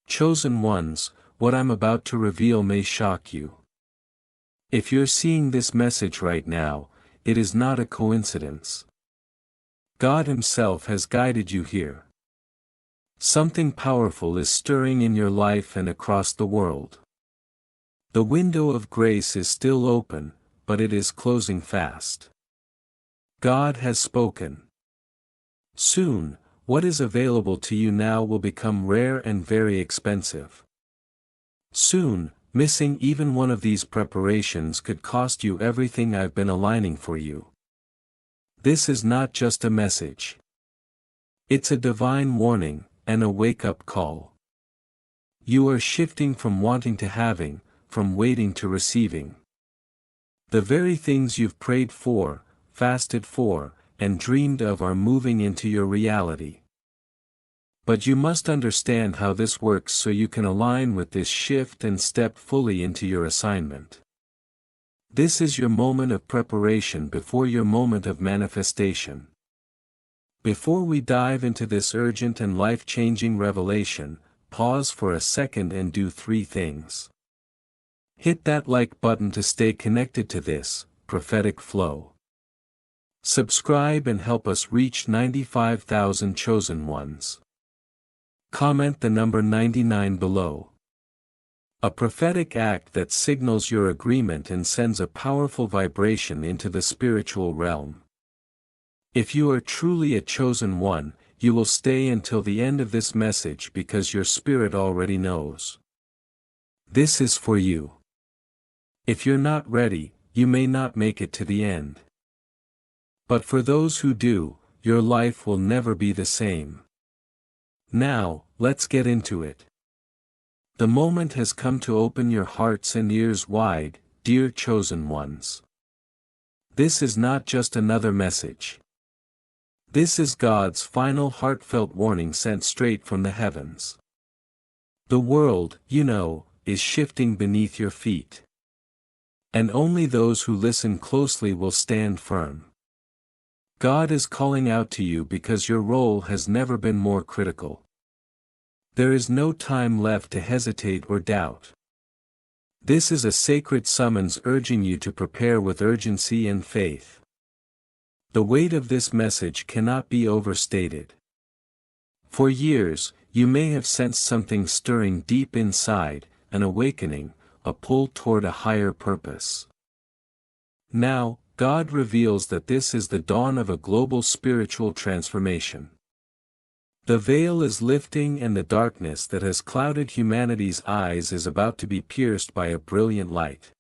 Chosen ones, what I'm about to reveal may shock you. If you're seeing this message right now, it is not a coincidence. God Himself has guided you here. Something powerful is stirring in your life and across the world. The window of grace is still open, but it is closing fast. God has spoken. Soon, what is available to you now will become rare and very expensive. Soon, missing even one of these preparations could cost you everything I've been aligning for you. This is not just a message. It's a divine warning, and a wake-up call. You are shifting from wanting to having, from waiting to receiving. The very things you've prayed for, fasted for, and dreamed of are moving into your reality. But you must understand how this works so you can align with this shift and step fully into your assignment. This is your moment of preparation before your moment of manifestation. Before we dive into this urgent and life-changing revelation, pause for a second and do 3 things. Hit that like button to stay connected to this prophetic flow. Subscribe and help us reach 95,000 chosen ones. Comment the number 99 below. A prophetic act that signals your agreement and sends a powerful vibration into the spiritual realm. If you are truly a chosen one, you will stay until the end of this message because your spirit already knows. This is for you. If you're not ready, you may not make it to the end. But for those who do, your life will never be the same. Now, let's get into it. The moment has come to open your hearts and ears wide, dear chosen ones. This is not just another message. This is God's final heartfelt warning sent straight from the heavens. The world, you know, is shifting beneath your feet. And only those who listen closely will stand firm. God is calling out to you because your role has never been more critical. There is no time left to hesitate or doubt. This is a sacred summons urging you to prepare with urgency and faith. The weight of this message cannot be overstated. For years, you may have sensed something stirring deep inside, an awakening, a pull toward a higher purpose. Now, God reveals that this is the dawn of a global spiritual transformation. The veil is lifting and the darkness that has clouded humanity's eyes is about to be pierced by a brilliant light.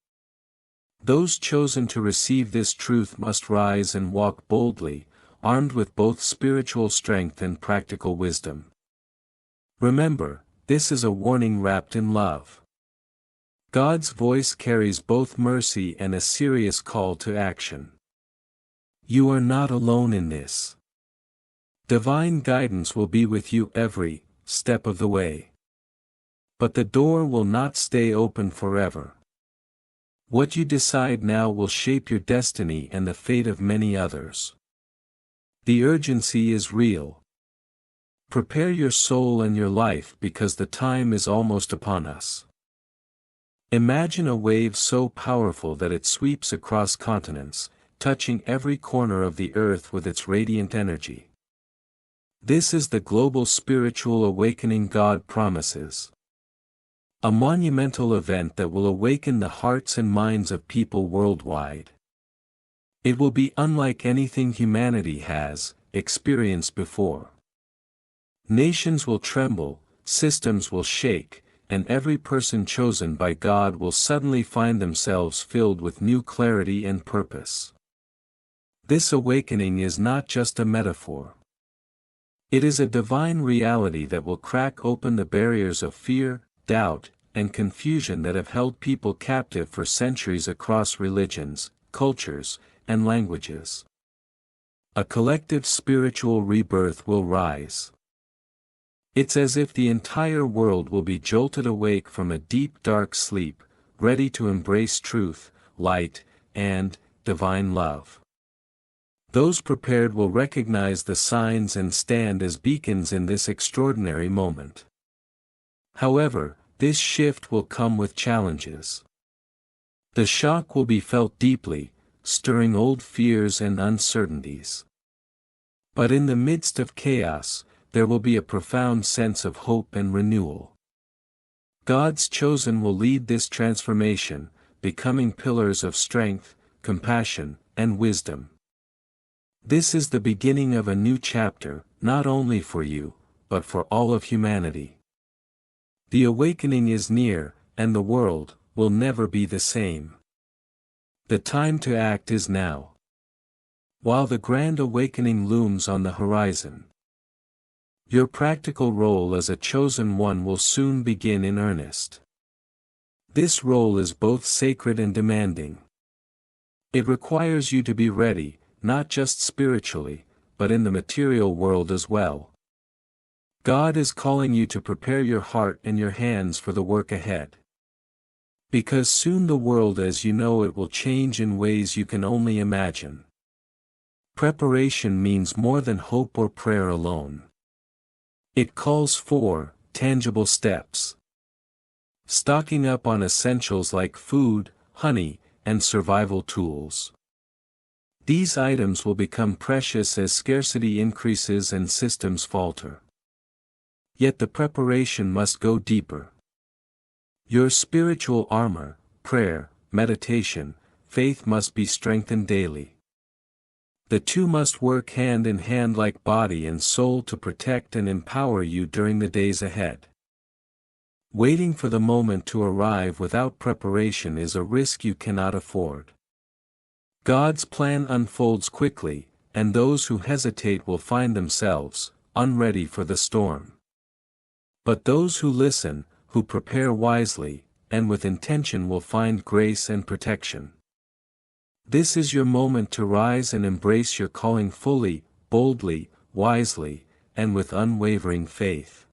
Those chosen to receive this truth must rise and walk boldly, armed with both spiritual strength and practical wisdom. Remember, this is a warning wrapped in love. God's voice carries both mercy and a serious call to action. You are not alone in this. Divine guidance will be with you every step of the way. But the door will not stay open forever. What you decide now will shape your destiny and the fate of many others. The urgency is real. Prepare your soul and your life because the time is almost upon us. Imagine a wave so powerful that it sweeps across continents, touching every corner of the earth with its radiant energy. This is the global spiritual awakening God promises. A monumental event that will awaken the hearts and minds of people worldwide. It will be unlike anything humanity has experienced before. Nations will tremble, systems will shake, and every person chosen by God will suddenly find themselves filled with new clarity and purpose. This awakening is not just a metaphor. It is a divine reality that will crack open the barriers of fear, doubt, and confusion that have held people captive for centuries across religions, cultures, and languages. A collective spiritual rebirth will rise. It's as if the entire world will be jolted awake from a deep dark sleep, ready to embrace truth, light, and divine love. Those prepared will recognize the signs and stand as beacons in this extraordinary moment. However, this shift will come with challenges. The shock will be felt deeply, stirring old fears and uncertainties. But in the midst of chaos, there will be a profound sense of hope and renewal. God's chosen will lead this transformation, becoming pillars of strength, compassion, and wisdom. This is the beginning of a new chapter, not only for you, but for all of humanity. The awakening is near, and the world will never be the same. The time to act is now. While the grand awakening looms on the horizon, your practical role as a chosen one will soon begin in earnest. This role is both sacred and demanding. It requires you to be ready, not just spiritually, but in the material world as well. God is calling you to prepare your heart and your hands for the work ahead. Because soon the world as you know it will change in ways you can only imagine. Preparation means more than hope or prayer alone. It calls for tangible steps. Stocking up on essentials like food, honey, and survival tools. These items will become precious as scarcity increases and systems falter. Yet the preparation must go deeper. Your spiritual armor, prayer, meditation, faith must be strengthened daily. The two must work hand in hand like body and soul to protect and empower you during the days ahead. Waiting for the moment to arrive without preparation is a risk you cannot afford. God's plan unfolds quickly, and those who hesitate will find themselves unready for the storm. But those who listen, who prepare wisely, and with intention will find grace and protection. This is your moment to rise and embrace your calling fully, boldly, wisely, and with unwavering faith.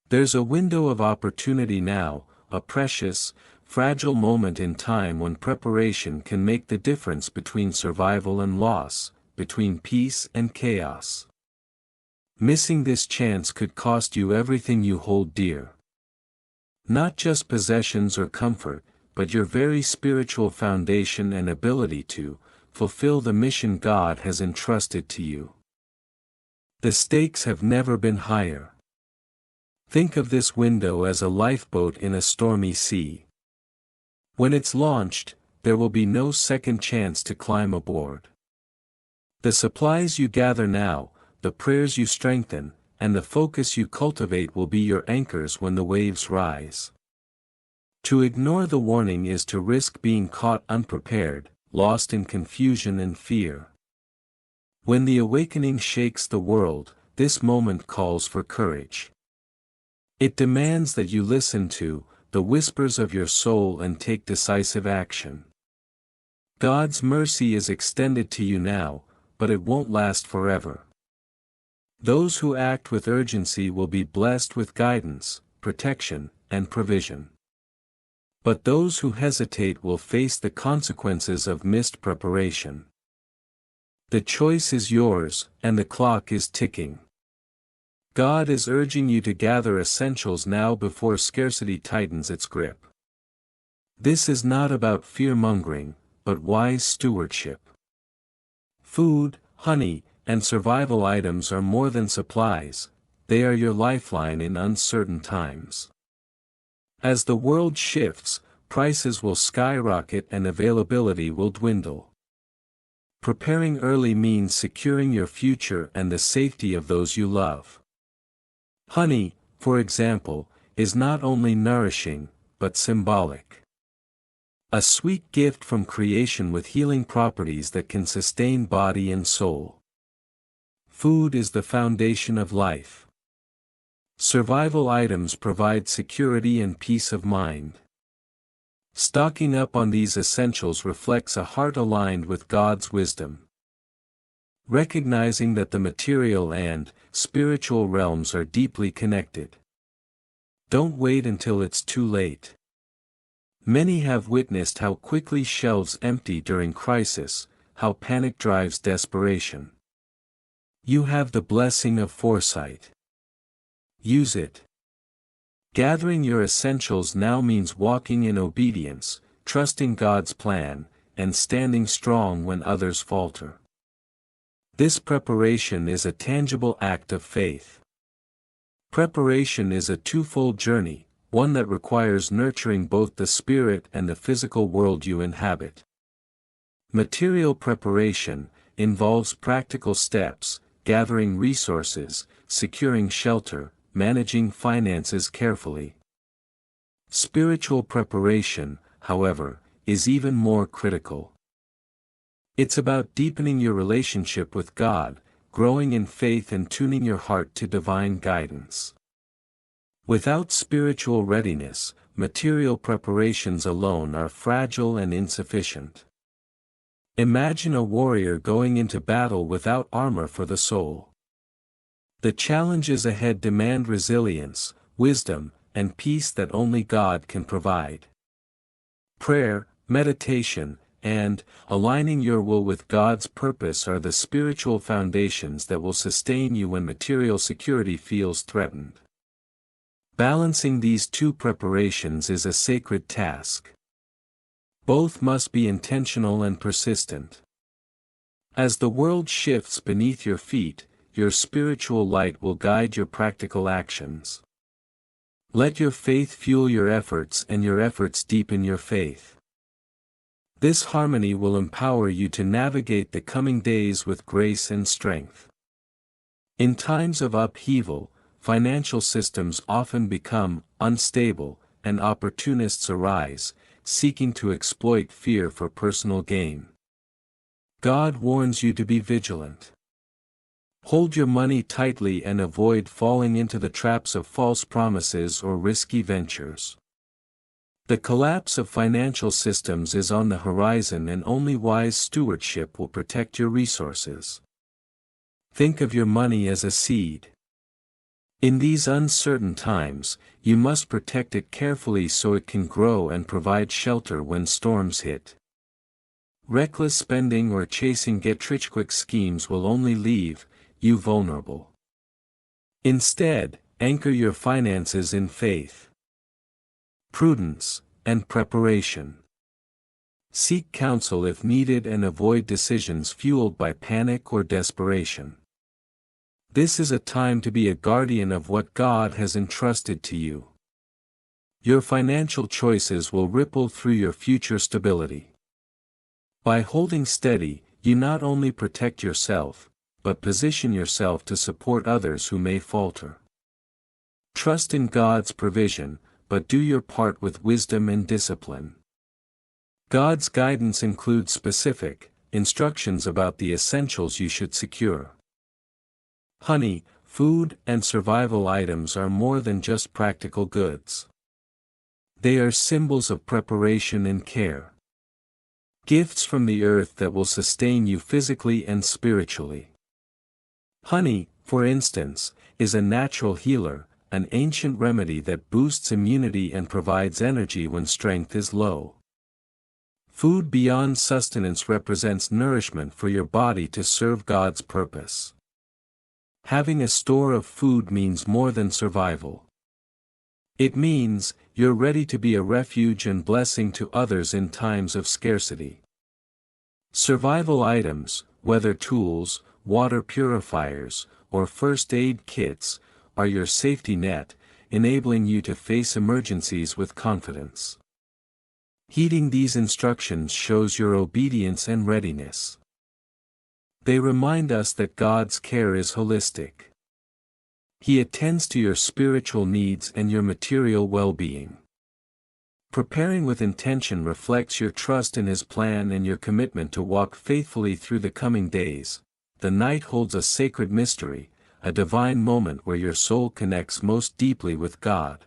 There's a window of opportunity now, a precious, fragile moment in time when preparation can make the difference between survival and loss, between peace and chaos. Missing this chance could cost you everything you hold dear. Not just possessions or comfort, but your very spiritual foundation and ability to fulfill the mission God has entrusted to you. The stakes have never been higher. Think of this window as a lifeboat in a stormy sea. When it's launched, there will be no second chance to climb aboard. The supplies you gather now, the prayers you strengthen, and the focus you cultivate will be your anchors when the waves rise. To ignore the warning is to risk being caught unprepared, lost in confusion and fear. When the awakening shakes the world, this moment calls for courage. It demands that you listen to the whispers of your soul and take decisive action. God's mercy is extended to you now, but it won't last forever. Those who act with urgency will be blessed with guidance, protection, and provision. But those who hesitate will face the consequences of missed preparation. The choice is yours, and the clock is ticking. God is urging you to gather essentials now before scarcity tightens its grip. This is not about fear-mongering, but wise stewardship. Food, honey, and survival items are more than supplies, they are your lifeline in uncertain times. As the world shifts, prices will skyrocket and availability will dwindle. Preparing early means securing your future and the safety of those you love. Honey, for example, is not only nourishing, but symbolic. A sweet gift from creation with healing properties that can sustain body and soul. Food is the foundation of life. Survival items provide security and peace of mind. Stocking up on these essentials reflects a heart aligned with God's wisdom. Recognizing that the material and spiritual realms are deeply connected. Don't wait until it's too late. Many have witnessed how quickly shelves empty during crisis, how panic drives desperation. You have the blessing of foresight. Use it. Gathering your essentials now means walking in obedience, trusting God's plan, and standing strong when others falter. This preparation is a tangible act of faith. Preparation is a twofold journey, one that requires nurturing both the spirit and the physical world you inhabit. Material preparation involves practical steps, gathering resources, securing shelter, managing finances carefully. Spiritual preparation, however, is even more critical. It's about deepening your relationship with God, growing in faith and tuning your heart to divine guidance. Without spiritual readiness, material preparations alone are fragile and insufficient. Imagine a warrior going into battle without armor for the soul. The challenges ahead demand resilience, wisdom, and peace that only God can provide. Prayer, meditation, and aligning your will with God's purpose are the spiritual foundations that will sustain you when material security feels threatened. Balancing these two preparations is a sacred task. Both must be intentional and persistent. As the world shifts beneath your feet, your spiritual light will guide your practical actions. Let your faith fuel your efforts and your efforts deepen your faith. This harmony will empower you to navigate the coming days with grace and strength. In times of upheaval, financial systems often become unstable, and opportunists arise, seeking to exploit fear for personal gain. God warns you to be vigilant. Hold your money tightly and avoid falling into the traps of false promises or risky ventures. The collapse of financial systems is on the horizon, and only wise stewardship will protect your resources. Think of your money as a seed. In these uncertain times, you must protect it carefully so it can grow and provide shelter when storms hit. Reckless spending or chasing get-rich-quick schemes will only leave you vulnerable. Instead, anchor your finances in faith, prudence, and preparation. Seek counsel if needed and avoid decisions fueled by panic or desperation. This is a time to be a guardian of what God has entrusted to you. Your financial choices will ripple through your future stability. By holding steady, you not only protect yourself, but position yourself to support others who may falter. Trust in God's provision, but do your part with wisdom and discipline. God's guidance includes specific instructions about the essentials you should secure. Honey, food, and survival items are more than just practical goods. They are symbols of preparation and care. Gifts from the earth that will sustain you physically and spiritually. Honey, for instance, is a natural healer, an ancient remedy that boosts immunity and provides energy when strength is low. Food beyond sustenance represents nourishment for your body to serve God's purpose. Having a store of food means more than survival. It means you're ready to be a refuge and blessing to others in times of scarcity. Survival items, whether tools, water purifiers, or first aid kits, are your safety net, enabling you to face emergencies with confidence. Heeding these instructions shows your obedience and readiness. They remind us that God's care is holistic. He attends to your spiritual needs and your material well-being. Preparing with intention reflects your trust in His plan and your commitment to walk faithfully through the coming days. The night holds a sacred mystery, a divine moment where your soul connects most deeply with God.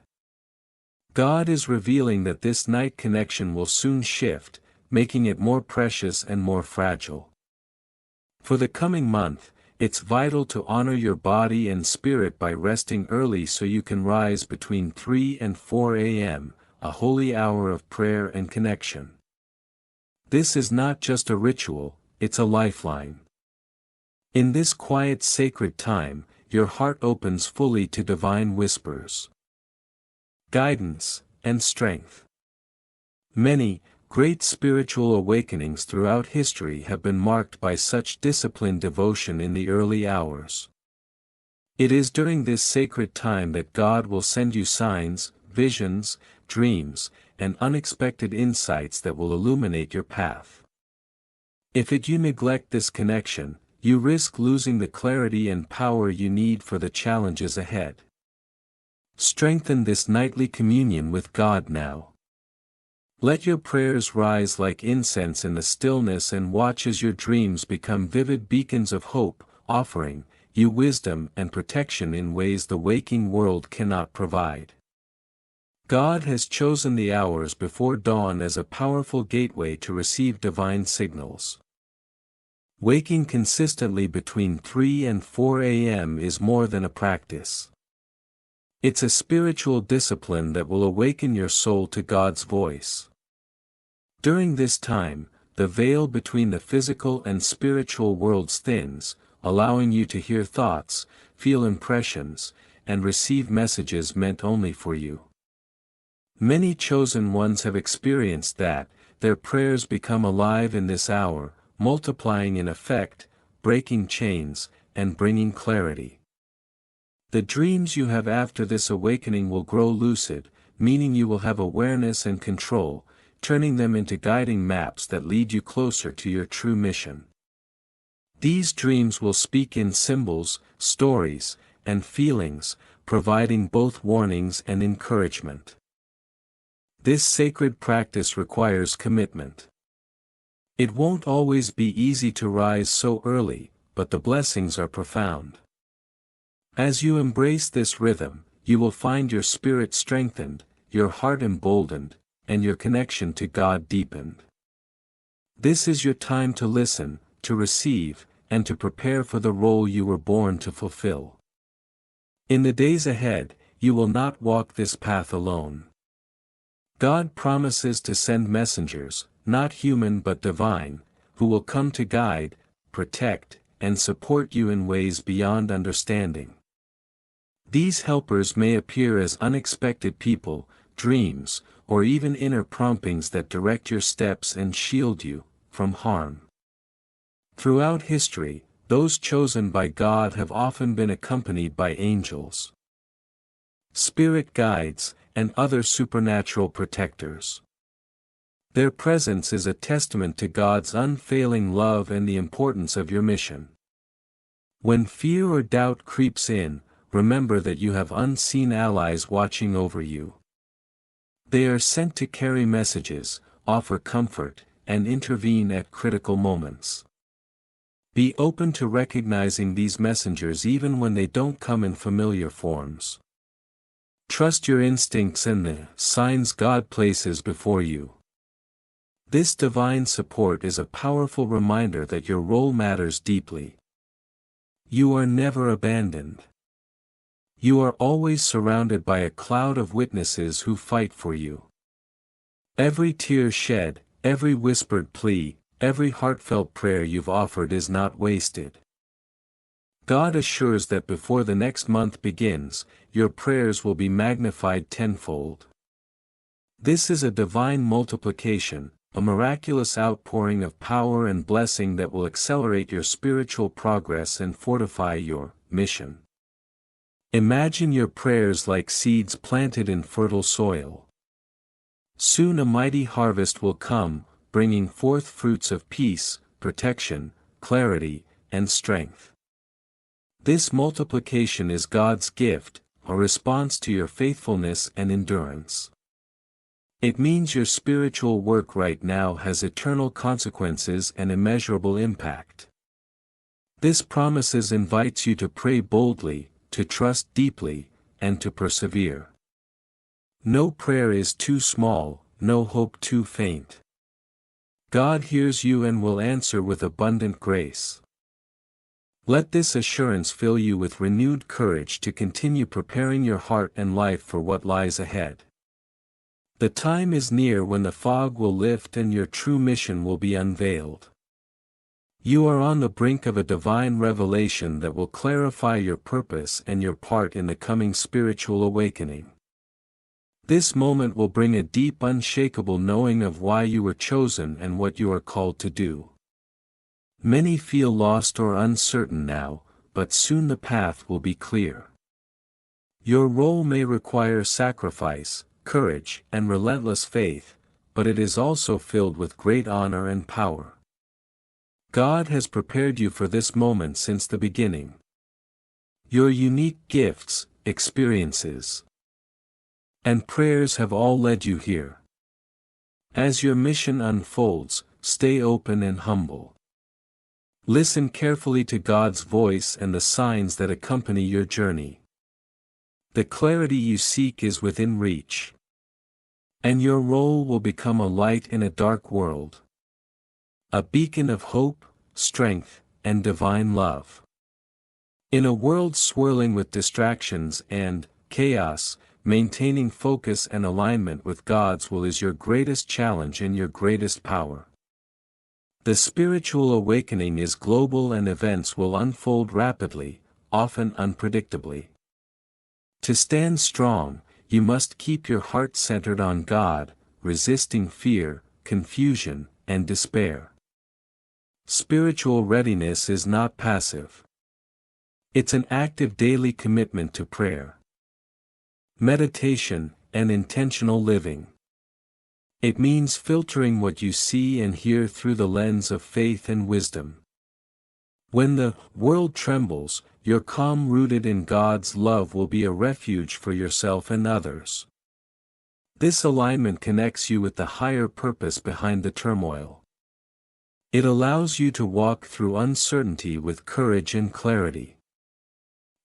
God is revealing that this night connection will soon shift, making it more precious and more fragile. For the coming month, it's vital to honor your body and spirit by resting early so you can rise between 3 and 4 a.m., a holy hour of prayer and connection. This is not just a ritual, it's a lifeline. In this quiet sacred time, your heart opens fully to divine whispers. guidance, and strength. Many, great spiritual awakenings throughout history have been marked by such disciplined devotion in the early hours. It is during this sacred time that God will send you signs, visions, dreams, and unexpected insights that will illuminate your path. If you neglect this connection, you risk losing the clarity and power you need for the challenges ahead. Strengthen this nightly communion with God now. Let your prayers rise like incense in the stillness and watch as your dreams become vivid beacons of hope, offering you wisdom and protection in ways the waking world cannot provide. God has chosen the hours before dawn as a powerful gateway to receive divine signals. Waking consistently between 3 and 4 a.m. is more than a practice. It's a spiritual discipline that will awaken your soul to God's voice. During this time, the veil between the physical and spiritual worlds thins, allowing you to hear thoughts, feel impressions, and receive messages meant only for you. Many chosen ones have experienced that, their prayers become alive in this hour, multiplying in effect, breaking chains, and bringing clarity. The dreams you have after this awakening will grow lucid, meaning you will have awareness and control, turning them into guiding maps that lead you closer to your true mission. These dreams will speak in symbols, stories, and feelings, providing both warnings and encouragement. This sacred practice requires commitment. It won't always be easy to rise so early, but the blessings are profound. As you embrace this rhythm, you will find your spirit strengthened, your heart emboldened, and your connection to God deepened. This is your time to listen, to receive, and to prepare for the role you were born to fulfill. In the days ahead, you will not walk this path alone. God promises to send messengers, not human but divine, who will come to guide, protect, and support you in ways beyond understanding. These helpers may appear as unexpected people, dreams, or even inner promptings that direct your steps and shield you from harm. Throughout history, those chosen by God have often been accompanied by angels, spirit guides, and other supernatural protectors. Their presence is a testament to God's unfailing love and the importance of your mission. When fear or doubt creeps in, remember that you have unseen allies watching over you. They are sent to carry messages, offer comfort, and intervene at critical moments. Be open to recognizing these messengers even when they don't come in familiar forms. Trust your instincts and the signs God places before you. This divine support is a powerful reminder that your role matters deeply. You are never abandoned. You are always surrounded by a cloud of witnesses who fight for you. Every tear shed, every whispered plea, every heartfelt prayer you've offered is not wasted. God assures that before the next month begins, your prayers will be magnified tenfold. This is a divine multiplication, a miraculous outpouring of power and blessing that will accelerate your spiritual progress and fortify your mission. Imagine your prayers like seeds planted in fertile soil. Soon a mighty harvest will come, bringing forth fruits of peace, protection, clarity, and strength. This multiplication is God's gift, a response to your faithfulness and endurance. It means your spiritual work right now has eternal consequences and immeasurable impact. This promises invites you to pray boldly, to trust deeply, and to persevere. No prayer is too small, no hope too faint. God hears you and will answer with abundant grace. Let this assurance fill you with renewed courage to continue preparing your heart and life for what lies ahead. The time is near when the fog will lift and your true mission will be unveiled. You are on the brink of a divine revelation that will clarify your purpose and your part in the coming spiritual awakening. This moment will bring a deep unshakable knowing of why you were chosen and what you are called to do. Many feel lost or uncertain now, but soon the path will be clear. Your role may require sacrifice, courage, and relentless faith, but it is also filled with great honor and power. God has prepared you for this moment since the beginning. Your unique gifts, experiences, and prayers have all led you here. As your mission unfolds, stay open and humble. Listen carefully to God's voice and the signs that accompany your journey. The clarity you seek is within reach. And your role will become a light in a dark world. A beacon of hope, strength, and divine love. In a world swirling with distractions and chaos, maintaining focus and alignment with God's will is your greatest challenge and your greatest power. The spiritual awakening is global and events will unfold rapidly, often unpredictably. To stand strong, you must keep your heart centered on God, resisting fear, confusion, and despair. Spiritual readiness is not passive. It's an active daily commitment to prayer, meditation, and intentional living. It means filtering what you see and hear through the lens of faith and wisdom. When the world trembles, your calm rooted in God's love will be a refuge for yourself and others. This alignment connects you with the higher purpose behind the turmoil. It allows you to walk through uncertainty with courage and clarity.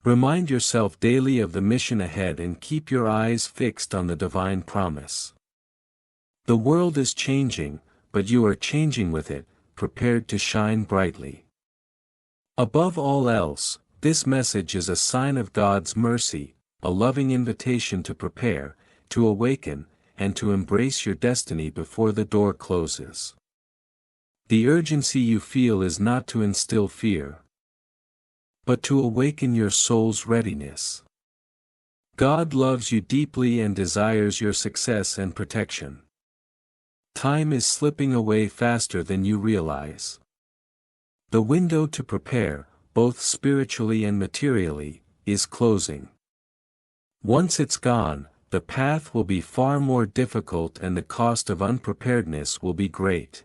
Remind yourself daily of the mission ahead and keep your eyes fixed on the divine promise. The world is changing, but you are changing with it, prepared to shine brightly. Above all else, this message is a sign of God's mercy, a loving invitation to prepare, to awaken, and to embrace your destiny before the door closes. The urgency you feel is not to instill fear, but to awaken your soul's readiness. God loves you deeply and desires your success and protection. Time is slipping away faster than you realize. The window to prepare, both spiritually and materially, is closing. Once it's gone, the path will be far more difficult and the cost of unpreparedness will be great.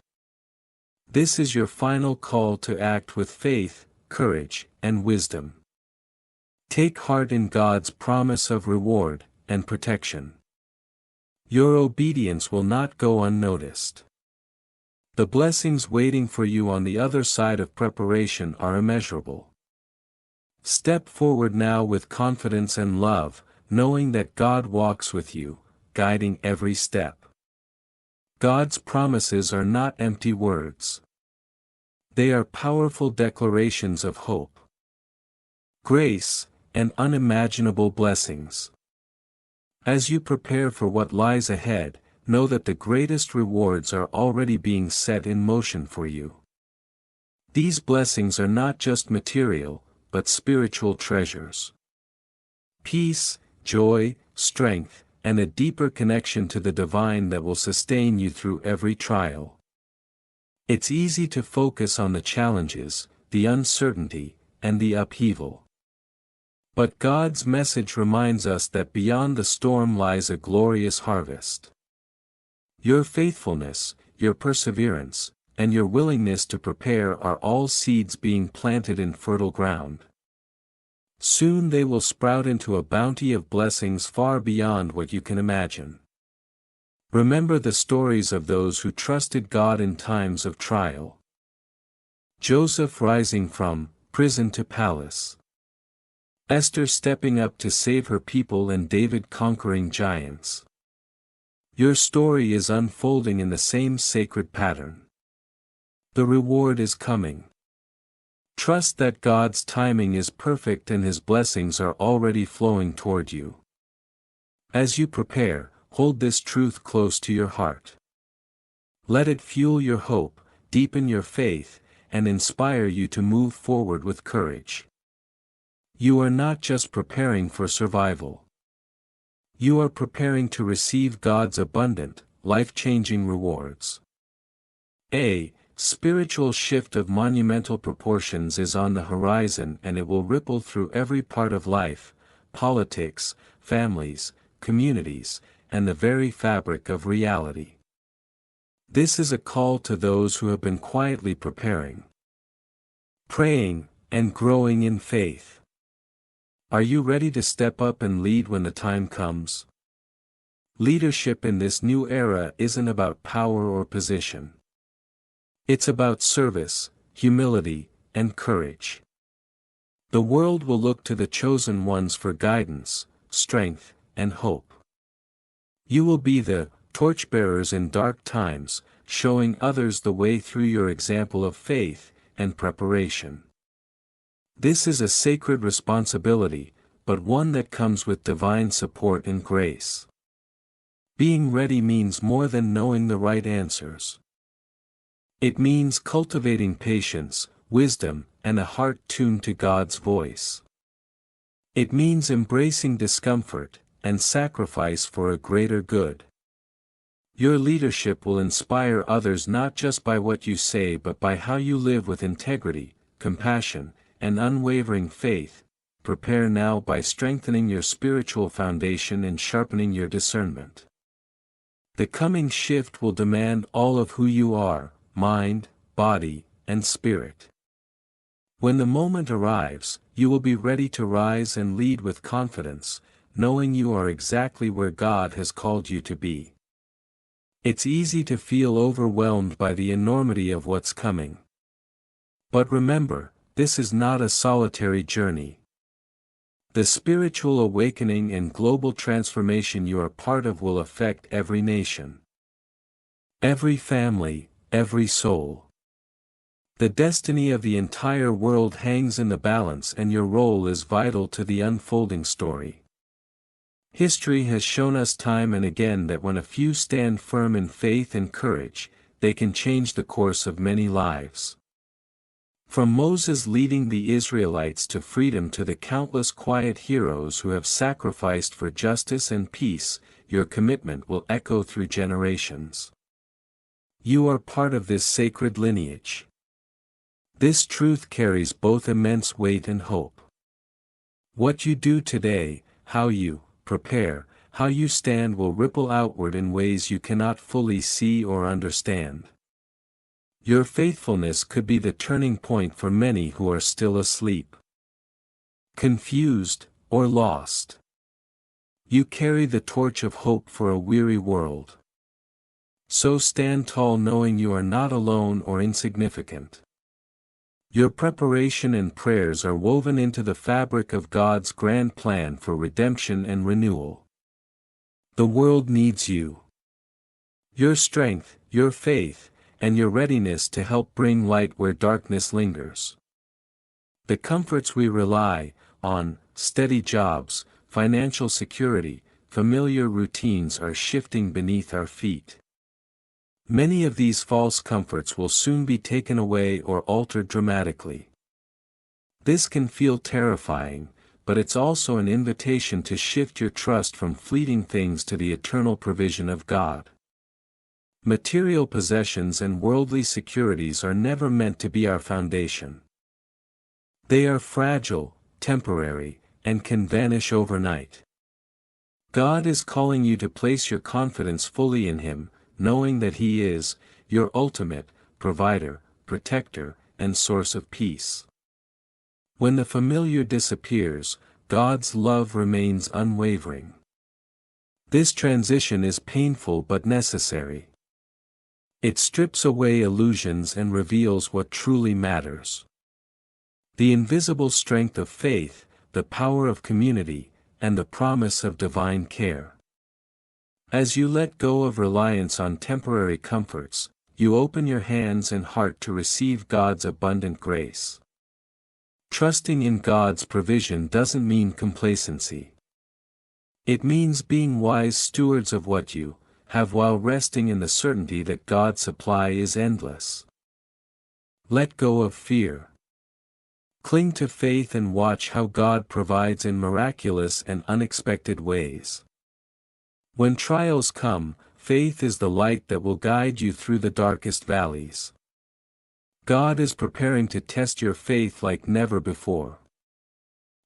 This is your final call to act with faith, courage, and wisdom. Take heart in God's promise of reward and protection. Your obedience will not go unnoticed. The blessings waiting for you on the other side of preparation are immeasurable. Step forward now with confidence and love, knowing that God walks with you, guiding every step. God's promises are not empty words. They are powerful declarations of hope, grace, and unimaginable blessings. As you prepare for what lies ahead, know that the greatest rewards are already being set in motion for you. These blessings are not just material, but spiritual treasures. Peace, joy, strength, and a deeper connection to the divine that will sustain you through every trial. It's easy to focus on the challenges, the uncertainty, and the upheaval. But God's message reminds us that beyond the storm lies a glorious harvest. Your faithfulness, your perseverance, and your willingness to prepare are all seeds being planted in fertile ground. Soon they will sprout into a bounty of blessings far beyond what you can imagine. Remember the stories of those who trusted God in times of trial. Joseph rising from prison to palace. Esther stepping up to save her people and David conquering giants. Your story is unfolding in the same sacred pattern. The reward is coming. Trust that God's timing is perfect and His blessings are already flowing toward you. As you prepare, hold this truth close to your heart. Let it fuel your hope, deepen your faith, and inspire you to move forward with courage. You are not just preparing for survival. You are preparing to receive God's abundant, life-changing rewards. A spiritual shift of monumental proportions is on the horizon, and it will ripple through every part of life, politics, families, communities, and the very fabric of reality. This is a call to those who have been quietly preparing, praying, and growing in faith. Are you ready to step up and lead when the time comes? Leadership in this new era isn't about power or position. It's about service, humility, and courage. The world will look to the chosen ones for guidance, strength, and hope. You will be the torchbearers in dark times, showing others the way through your example of faith and preparation. This is a sacred responsibility, but one that comes with divine support and grace. Being ready means more than knowing the right answers. It means cultivating patience, wisdom, and a heart tuned to God's voice. It means embracing discomfort and sacrifice for a greater good. Your leadership will inspire others not just by what you say but by how you live with integrity, compassion, and unwavering faith. Prepare now by strengthening your spiritual foundation and sharpening your discernment. The coming shift will demand all of who you are, mind, body, and spirit. When the moment arrives, you will be ready to rise and lead with confidence, knowing you are exactly where God has called you to be. It's easy to feel overwhelmed by the enormity of what's coming. But remember, this is not a solitary journey. The spiritual awakening and global transformation you are part of will affect every nation, every family, every soul. The destiny of the entire world hangs in the balance, and your role is vital to the unfolding story. History has shown us time and again that when a few stand firm in faith and courage, they can change the course of many lives. From Moses leading the Israelites to freedom to the countless quiet heroes who have sacrificed for justice and peace, your commitment will echo through generations. You are part of this sacred lineage. This truth carries both immense weight and hope. What you do today, how you prepare, how you stand will ripple outward in ways you cannot fully see or understand. Your faithfulness could be the turning point for many who are still asleep, confused, or lost. You carry the torch of hope for a weary world. So stand tall knowing you are not alone or insignificant. Your preparation and prayers are woven into the fabric of God's grand plan for redemption and renewal. The world needs you. Your strength, your faith, and your readiness to help bring light where darkness lingers. The comforts we rely on, steady jobs, financial security, familiar routines are shifting beneath our feet. Many of these false comforts will soon be taken away or altered dramatically. This can feel terrifying, but it's also an invitation to shift your trust from fleeting things to the eternal provision of God. Material possessions and worldly securities are never meant to be our foundation. They are fragile, temporary, and can vanish overnight. God is calling you to place your confidence fully in Him, knowing that He is your ultimate provider, protector, and source of peace. When the familiar disappears, God's love remains unwavering. This transition is painful but necessary. It strips away illusions and reveals what truly matters. The invisible strength of faith, the power of community, and the promise of divine care. As you let go of reliance on temporary comforts, you open your hands and heart to receive God's abundant grace. Trusting in God's provision doesn't mean complacency. It means being wise stewards of what you have while resting in the certainty that God's supply is endless. Let go of fear. Cling to faith and watch how God provides in miraculous and unexpected ways. When trials come, faith is the light that will guide you through the darkest valleys. God is preparing to test your faith like never before.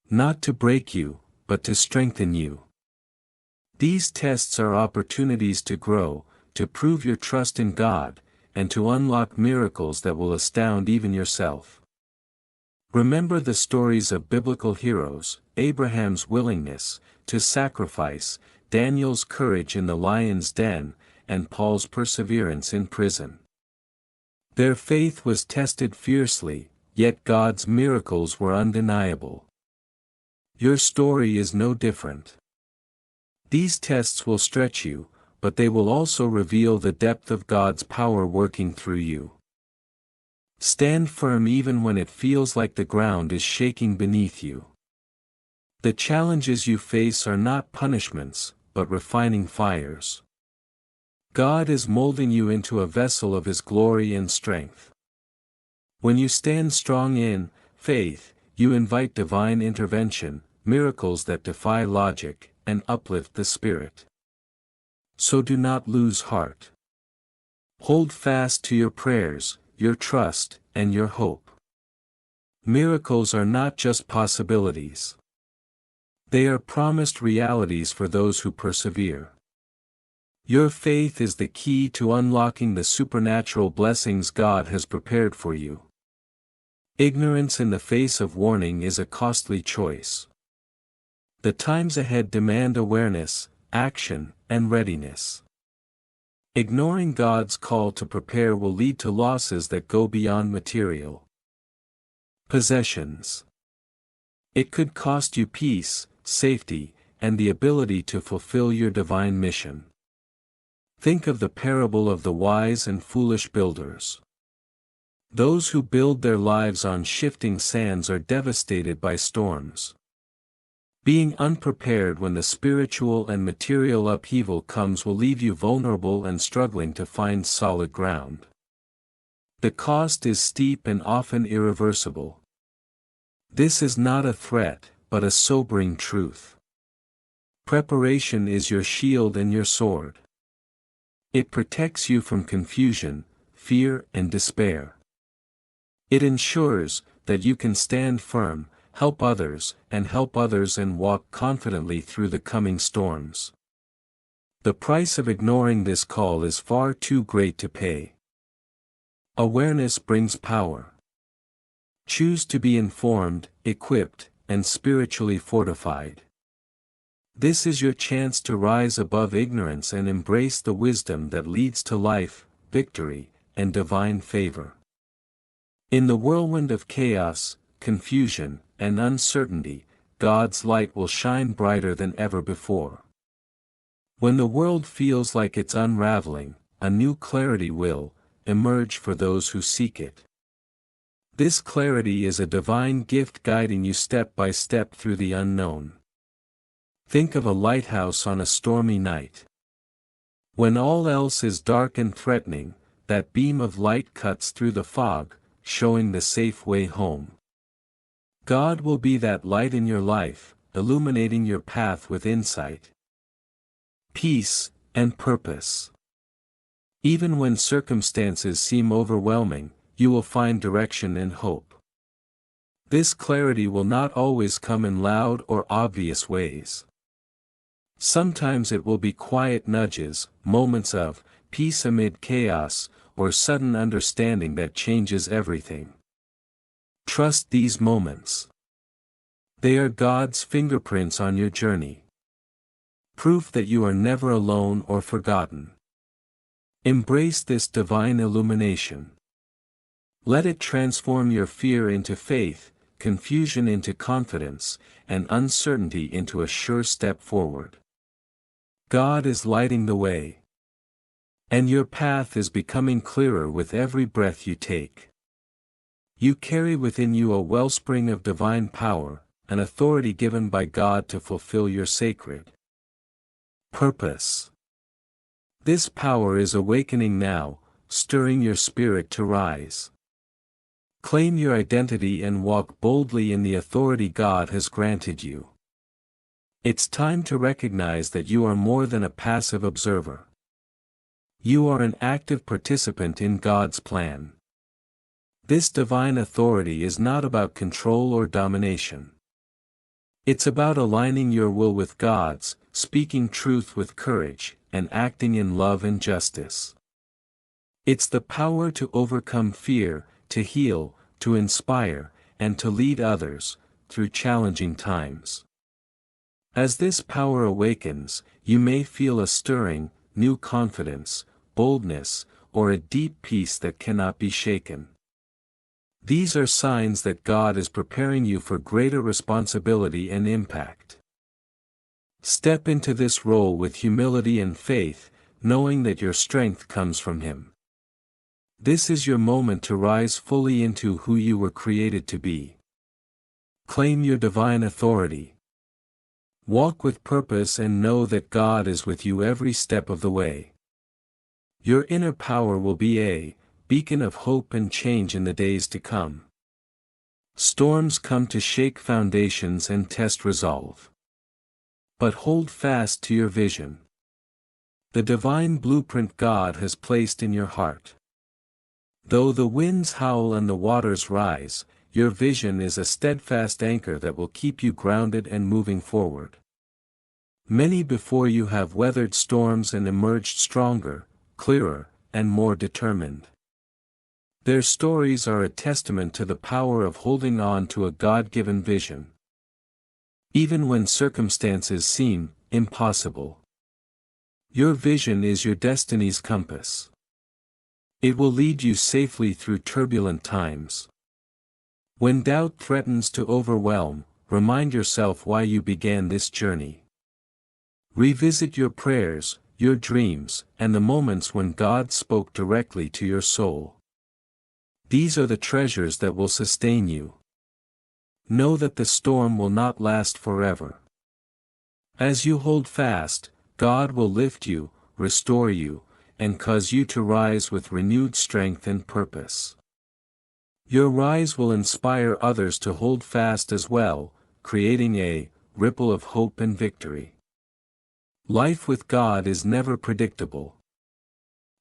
Not to break you, but to strengthen you. These tests are opportunities to grow, to prove your trust in God, and to unlock miracles that will astound even yourself. Remember the stories of biblical heroes, Abraham's willingness to sacrifice, Daniel's courage in the lion's den, and Paul's perseverance in prison. Their faith was tested fiercely, yet God's miracles were undeniable. Your story is no different. These tests will stretch you, but they will also reveal the depth of God's power working through you. Stand firm even when it feels like the ground is shaking beneath you. The challenges you face are not punishments, but refining fires. God is molding you into a vessel of His glory and strength. When you stand strong in faith, you invite divine intervention, miracles that defy logic, and uplift the spirit. So do not lose heart. Hold fast to your prayers, your trust, and your hope. Miracles are not just possibilities. They are promised realities for those who persevere. Your faith is the key to unlocking the supernatural blessings God has prepared for you. Ignorance in the face of warning is a costly choice. The times ahead demand awareness, action, and readiness. Ignoring God's call to prepare will lead to losses that go beyond material possessions. It could cost you peace, safety, and the ability to fulfill your divine mission. Think of the parable of the wise and foolish builders. Those who build their lives on shifting sands are devastated by storms. Being unprepared when the spiritual and material upheaval comes will leave you vulnerable and struggling to find solid ground. The cost is steep and often irreversible. This is not a threat, but a sobering truth. Preparation is your shield and your sword. It protects you from confusion, fear, and despair. It ensures that you can stand firm, help others and walk confidently through the coming storms. The price of ignoring this call is far too great to pay. Awareness brings power. Choose to be informed, equipped, and spiritually fortified. This is your chance to rise above ignorance and embrace the wisdom that leads to life, victory, and divine favor. In the whirlwind of chaos, confusion, and uncertainty, God's light will shine brighter than ever before. When the world feels like it's unraveling, a new clarity will emerge for those who seek it. This clarity is a divine gift guiding you step by step through the unknown. Think of a lighthouse on a stormy night. When all else is dark and threatening, that beam of light cuts through the fog, showing the safe way home. God will be that light in your life, illuminating your path with insight, peace, and purpose. Even when circumstances seem overwhelming, you will find direction and hope. This clarity will not always come in loud or obvious ways. Sometimes it will be quiet nudges, moments of peace amid chaos, or sudden understanding that changes everything. Trust these moments. They are God's fingerprints on your journey. Proof that you are never alone or forgotten. Embrace this divine illumination. Let it transform your fear into faith, confusion into confidence, and uncertainty into a sure step forward. God is lighting the way. And your path is becoming clearer with every breath you take. You carry within you a wellspring of divine power, an authority given by God to fulfill your sacred purpose. This power is awakening now, stirring your spirit to rise. Claim your identity and walk boldly in the authority God has granted you. It's time to recognize that you are more than a passive observer. You are an active participant in God's plan. This divine authority is not about control or domination. It's about aligning your will with God's, speaking truth with courage, and acting in love and justice. It's the power to overcome fear, to heal, to inspire, and to lead others, through challenging times. As this power awakens, you may feel a stirring, new confidence, boldness, or a deep peace that cannot be shaken. These are signs that God is preparing you for greater responsibility and impact. Step into this role with humility and faith, knowing that your strength comes from Him. This is your moment to rise fully into who you were created to be. Claim your divine authority. Walk with purpose and know that God is with you every step of the way. Your inner power will be a beacon of hope and change in the days to come. Storms come to shake foundations and test resolve. But hold fast to your vision. The divine blueprint God has placed in your heart. Though the winds howl and the waters rise, your vision is a steadfast anchor that will keep you grounded and moving forward. Many before you have weathered storms and emerged stronger, clearer, and more determined. Their stories are a testament to the power of holding on to a God-given vision, even when circumstances seem impossible. Your vision is your destiny's compass. It will lead you safely through turbulent times. When doubt threatens to overwhelm, remind yourself why you began this journey. Revisit your prayers, your dreams, and the moments when God spoke directly to your soul. These are the treasures that will sustain you. Know that the storm will not last forever. As you hold fast, God will lift you, restore you, and cause you to rise with renewed strength and purpose. Your rise will inspire others to hold fast as well, creating a ripple of hope and victory. Life with God is never predictable.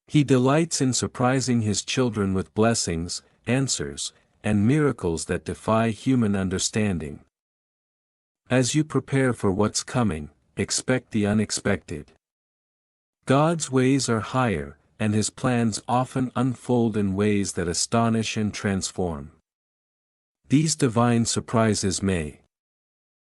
He delights in surprising His children with blessings, answers, and miracles that defy human understanding. As you prepare for what's coming, expect the unexpected. God's ways are higher, and His plans often unfold in ways that astonish and transform. These divine surprises may